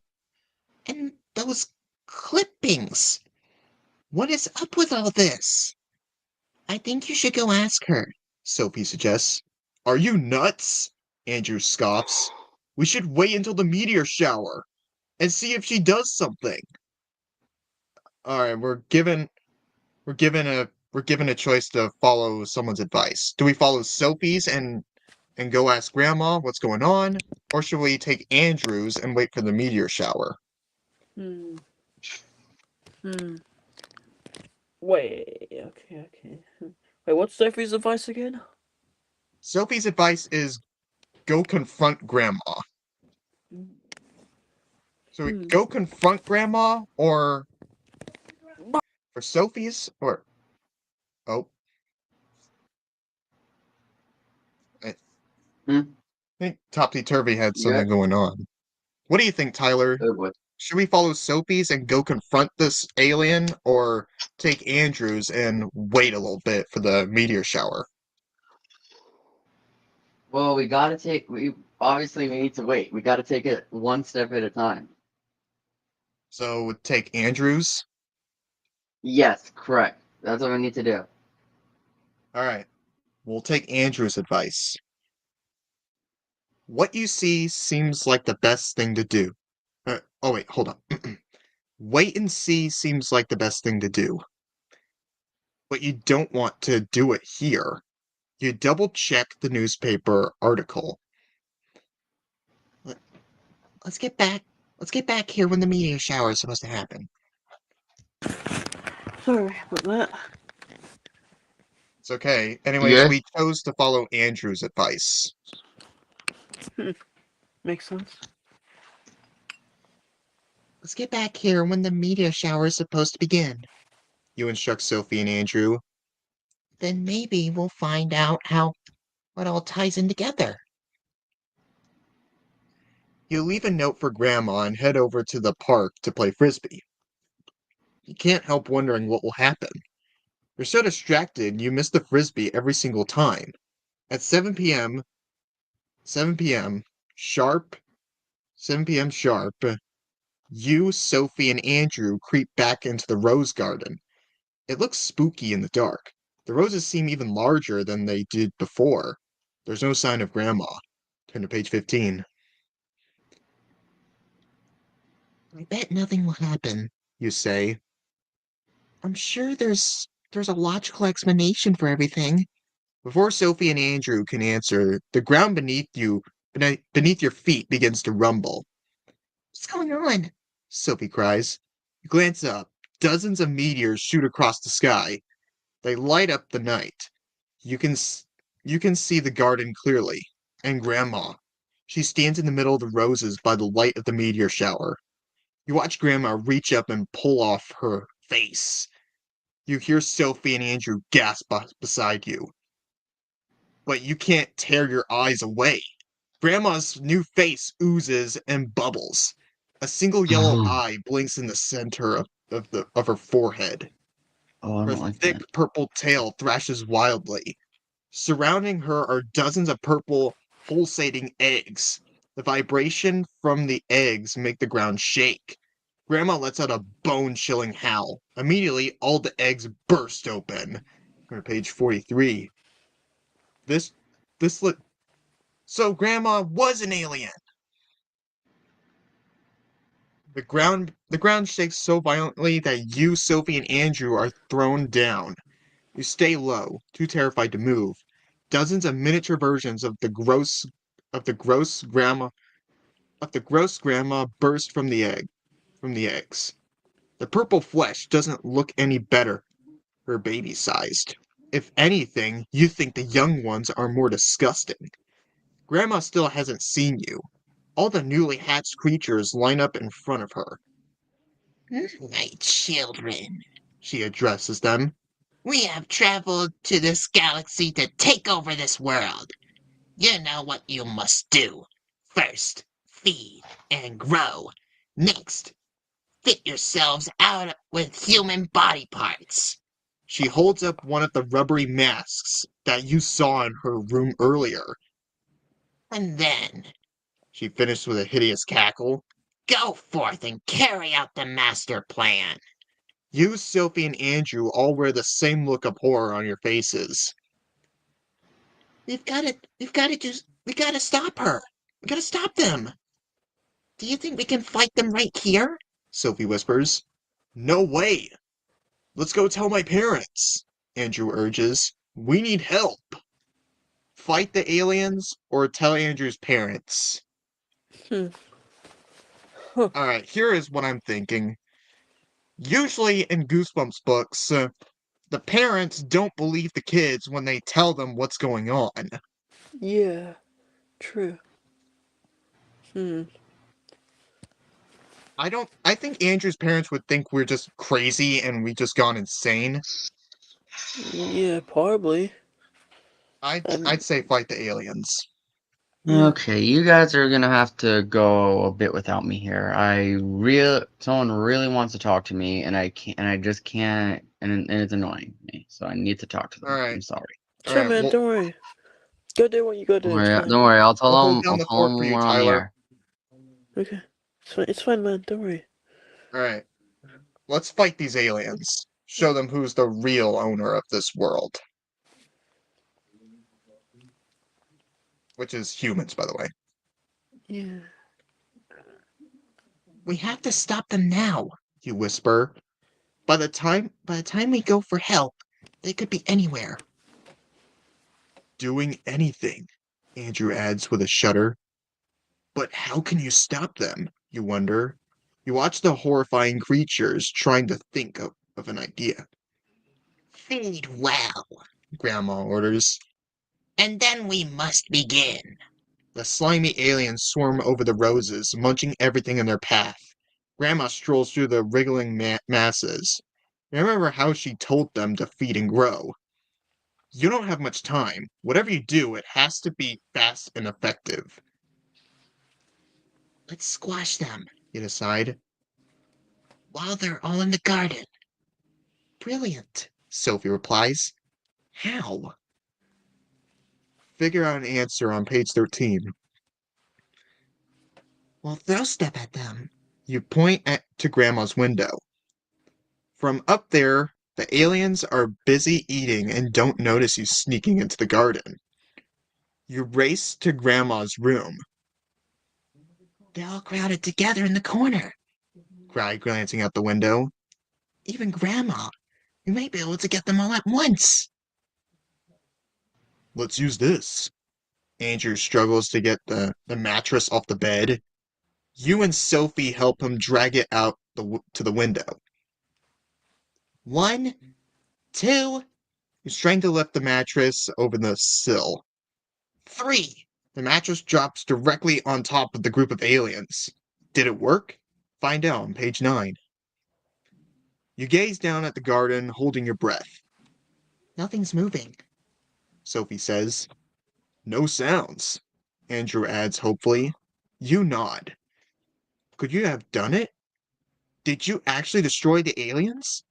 And those Clippings! What is up with all this? I think you should go ask her, Sophie suggests. Are you nuts? Andrew scoffs. We should wait until the meteor shower and see if she does something. Alright, we're given a choice to follow someone's advice. Do we follow Sophie's and go ask Grandma what's going on? Or should we take Andrew's and wait for the meteor shower? Hmm. Hmm. Wait. Okay. Wait, what's Sophie's advice again? Sophie's advice is go confront Grandma. So we Hmm. go confront Grandma, or for Sophie's, or oh, I Hmm? think Topsy Turvy had You something good? going on. What do you think, Tyler? Oh boy. Should we follow Sophie's and go confront this alien, or take Andrew's and wait a little bit for the meteor shower? Well, we obviously we need to wait. We gotta take it one step at a time. So take Andrew's. Yes, correct. That's what we need to do. All right, we'll take Andrew's advice. What you see seems like the best thing to do. Oh wait, hold on. Wait and see seems like the best thing to do. But you don't want to do it here. You double check the newspaper article. Let- Let's get back. Let's get back here when the meteor shower is supposed to happen. Sorry about that. It's okay. You Anyways, good? we chose to follow Andrew's advice. Makes sense. Let's get back here when the meteor shower is supposed to begin. You instruct Sophie and Andrew. Then maybe we'll find out how what all ties in together. You leave a note for Grandma and head over to the park to play frisbee. You can't help wondering what will happen. You're so distracted you miss the frisbee every single time. At 7 p.m. sharp, 7 p.m. sharp, you, Sophie, and Andrew creep back into the rose garden. It looks spooky in the dark. The roses seem even larger than they did before. There's no sign of Grandma. Turn to page 15. I bet nothing will happen, you say. I'm sure there's a logical explanation for everything. Before Sophie and Andrew can answer, the ground beneath your feet begins to rumble. What's going on? Sophie cries. You glance up. Dozens of meteors shoot across the sky. They light up the night. You can you can see the garden clearly, and Grandma. She stands in the middle of the roses by the light of the meteor shower. You watch Grandma reach up and pull off her face. You hear Sophie and Andrew gasp beside you, but you can't tear your eyes away. Grandma's new face oozes and bubbles. A single yellow Oh, eye blinks in the center of her forehead. I Her don't like thick that. purple tail thrashes wildly. Surrounding her are dozens of purple, pulsating eggs. The vibration from the eggs make the ground shake. Grandma lets out a bone-chilling howl. Immediately, all the eggs burst open. Go to page 43. This, this lit. So Grandma was an alien. The ground shakes so violently that you, Sophie, and Andrew are thrown down. You stay low, too terrified to move. Dozens of miniature versions of the gross grandma burst from the eggs. The purple flesh doesn't look any better for baby sized. If anything, you think the young ones are more disgusting. Grandma still hasn't seen you. All the newly hatched creatures line up in front of her. My children, she addresses them. We have traveled to this galaxy to take over this world. You know what you must do. First, feed and grow. Next, fit yourselves out with human body parts. She holds up one of the rubbery masks that you saw in her room earlier. And then, she finished with a hideous cackle, Go forth and carry out the master plan. You, Sophie, and Andrew all wear the same look of horror on your faces. We gotta stop her. We gotta stop them. Do you think we can fight them right here? Sophie whispers. No way. Let's go tell my parents, Andrew urges. We need help. Fight the aliens or tell Andrew's parents. Hmm. Huh. Alright, here is what I'm thinking. Usually in Goosebumps books, the parents don't believe the kids when they tell them what's going on. Yeah. True. I think Andrew's parents would think we're just crazy and we just gone insane. Yeah, probably. I'd say fight the aliens. Okay, you guys are gonna have to go a bit without me here. Someone really wants to talk to me, and I can't, and I just can't, and it's annoying me. So I need to talk to them. I'm Alright. sorry. Sure, man. Well, Don't worry. Go do what you gotta Don't do. It's worry. fine. Don't worry. I'll I'll tell hold them. down I'll the tell fort them for when you, we're on the Tyler. air. Okay. It's fine. It's fine, man. Don't worry. Alright. Let's fight these aliens. Show them who's the real owner of this world. Which is humans, by the way. Yeah. We have to stop them now, you whisper. By the time we go for help, they could be anywhere. Doing anything, Andrew adds with a shudder. But how can you stop them? You wonder. You watch the horrifying creatures trying to think of an idea. Feed well, Grandma orders. And then we must begin. The slimy aliens swarm over the roses, munching everything in their path. Grandma strolls through the wriggling masses. Remember how she told them to feed and grow. You don't have much time. Whatever you do, it has to be fast and effective. Let's squash them, you decide, while they're all in the garden. Brilliant, Sophie replies. How? Figure out an answer on page 13. Well, throw step at them. You to Grandma's window. From up there, the aliens are busy eating and don't notice you sneaking into the garden. You race to Grandma's room. They're all crowded together in the corner, cried glancing out the window. Even Grandma. We may be able to get them all at once. Let's use this. Andrew struggles to get the mattress off the bed. You and Sophie help him drag it out to the window. 1, 2. He's trying to lift the mattress over the sill. 3. The mattress drops directly on top of the group of aliens. Did it work? Find out on page 9. You gaze down at the garden, holding your breath. Nothing's moving, Sophie says. No sounds, Andrew adds hopefully. You nod. Could you have done it? Did you actually destroy the aliens?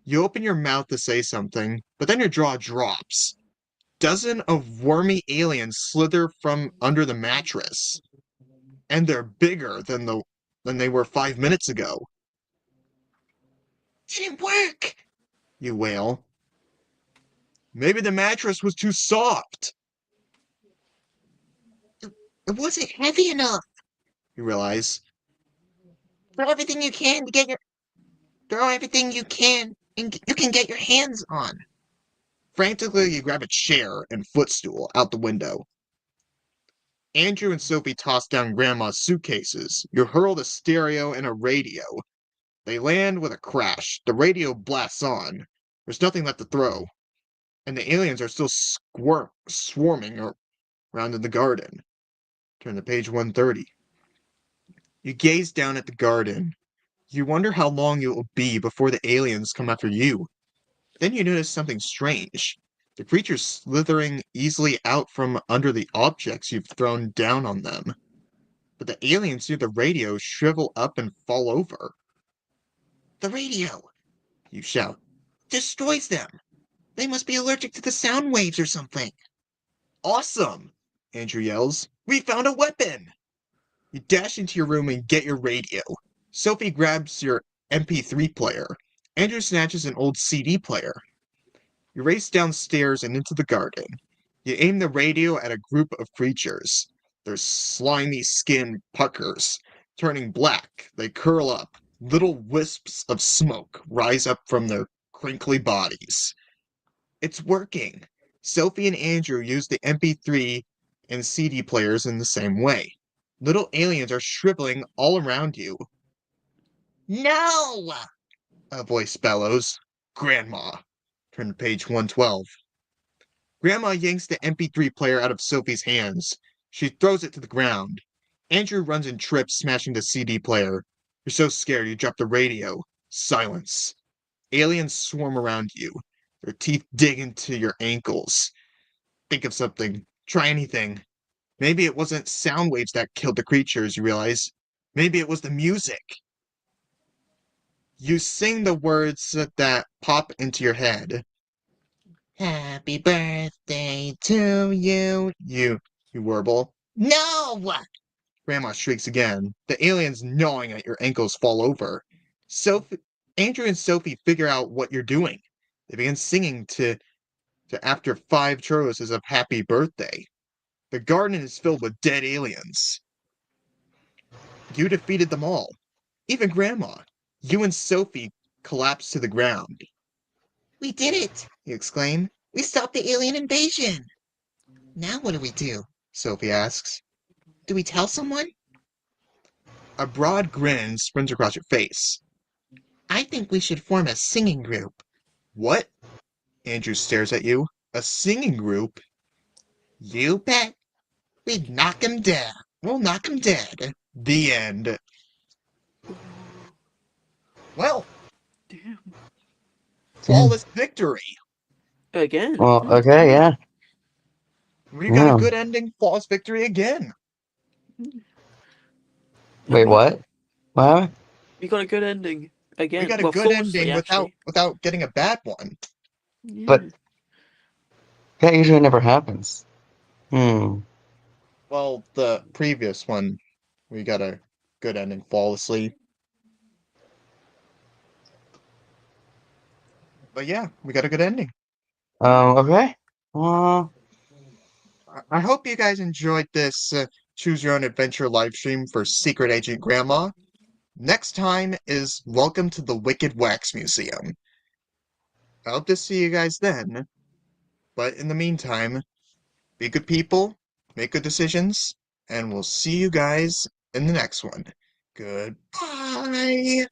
You open your mouth to say something, but then your jaw drops. Dozen of wormy aliens slither from under the mattress, and they're bigger than they were 5 minutes ago. Didn't work, you wail. Maybe the mattress was too soft. It wasn't heavy enough, you realize. Throw everything you can to get your throw everything you can and you can get your hands on. Frantically, you grab a chair and footstool out the window. Andrew and Sophie toss down Grandma's suitcases. You hurl the stereo and a radio. They land with a crash. The radio blasts on. There's nothing left to throw. And the aliens are still swarming around in the garden. Turn to page 130. You gaze down at the garden. You wonder how long it will be before the aliens come after you. Then you notice something strange. The creatures slithering easily out from under the objects you've thrown down on them. But the aliens near the radio shrivel up and fall over. The radio, you shout, destroys them. They must be allergic to the sound waves or something. Awesome, Andrew yells. We found a weapon. You dash into your room and get your radio. Sophie grabs your MP3 player. Andrew snatches an old CD player. You race downstairs and into the garden. You aim the radio at a group of creatures. Their slimy skin puckers. Turning black, they curl up. Little wisps of smoke rise up from their crinkly bodies. It's working. Sophie and Andrew use the MP3 and CD players in the same way. Little aliens are shriveling all around you. No! A voice bellows. Grandma. Turn to page 112. Grandma yanks the MP3 player out of Sophie's hands. She throws it to the ground. Andrew runs and trips, smashing the CD player. You're so scared you drop the radio. Silence. Aliens swarm around you. Their teeth dig into your ankles. Think of something. Try anything. Maybe it wasn't sound waves that killed the creatures, you realize. Maybe it was the music. You sing the words that pop into your head. Happy birthday to you. You warble. No! Grandma shrieks again. The aliens gnawing at your ankles fall over. Sophie, Andrew and Sophie figure out what you're doing. They begin singing to after 5 choruses of Happy Birthday. The garden is filled with dead aliens. You defeated them all. Even Grandma. You and Sophie collapse to the ground. We did it! You exclaim. We stopped the alien invasion! Now what do? Sophie asks. Do we tell someone? A broad grin sprints across your face. I think we should form a singing group. What? Andrew stares at you. A singing group? You bet. We'd knock him dead. We'll knock him dead. The end. Well, Damn. flawless victory. Again. Well, Oh, okay, yeah. We got a Yeah. good ending, flawless victory again. Wait, what? What? We got a good ending again. We got a Well, good flawlessly, ending actually. without getting a bad one. Yeah. But that usually never happens. Well, the previous one, we got a good ending flawlessly. But yeah, we got a good ending. Okay. I hope you guys enjoyed this Choose Your Own Adventure live stream for Secret Agent Grandma. Next time is Welcome to the Wicked Wax Museum. I hope to see you guys then. But in the meantime, be good people, make good decisions, and we'll see you guys in the next one. Goodbye.